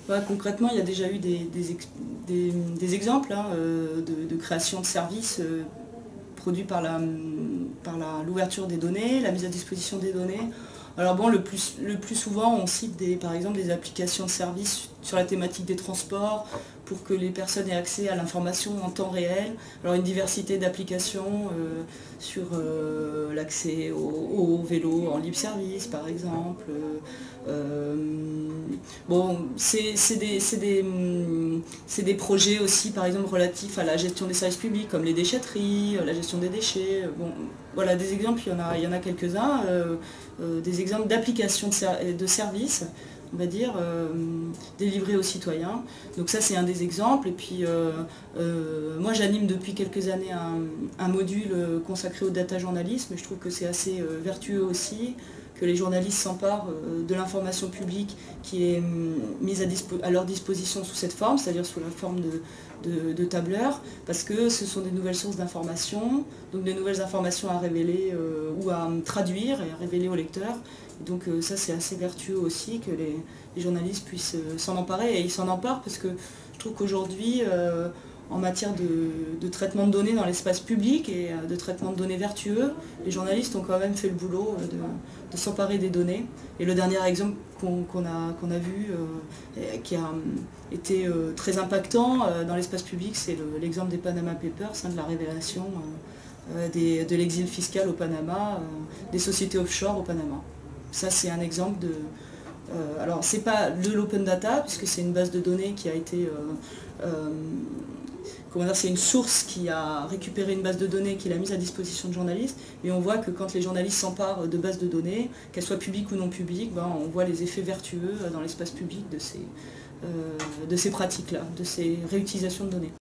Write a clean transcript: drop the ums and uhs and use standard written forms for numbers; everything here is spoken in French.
Ouais, concrètement, il y a déjà eu des exemples hein, de création de services produits par l'ouverture des données, la mise à disposition des données. Alors bon, le plus souvent, on cite par exemple des applications de services sur la thématique des transports pour que les personnes aient accès à l'information en temps réel. Alors une diversité d'applications sur l'accès au vélo en libre service, par exemple. Bon, c'est des projets aussi, par exemple, relatifs à la gestion des services publics, comme les déchetteries, la gestion des déchets. Bon, voilà, des exemples, il y en a quelques-uns. Des exemples d'applications de services, on va dire, délivrés aux citoyens. Donc ça, c'est un des exemples. Et puis, moi, j'anime depuis quelques années un module consacré au data journalisme. Je trouve que c'est assez vertueux aussi, que les journalistes s'emparent de l'information publique qui est mise à leur disposition sous cette forme, c'est-à-dire sous la forme de tableurs, parce que ce sont des nouvelles sources d'informations, donc des nouvelles informations à révéler ou à traduire et à révéler aux lecteurs. Donc ça, c'est assez vertueux aussi que les journalistes puissent s'en emparer, et ils s'en emparent parce que je trouve qu'aujourd'hui, en matière de traitement de données dans l'espace public et de traitement de données vertueux, les journalistes ont quand même fait le boulot de s'emparer des données. Et le dernier exemple qu'on a vu, qui a été très impactant dans l'espace public, c'est l'exemple des Panama Papers, de la révélation de l'exil fiscal au Panama, des sociétés offshore au Panama. Ça, c'est un exemple de... alors, c'est pas de l'open data, puisque c'est une base de données qui a été... c'est une source qui a récupéré une base de données, qui l'a mise à disposition de journalistes, mais on voit que quand les journalistes s'emparent de bases de données, qu'elles soient publiques ou non publiques, on voit les effets vertueux dans l'espace public de ces pratiques-là, de ces réutilisations de données.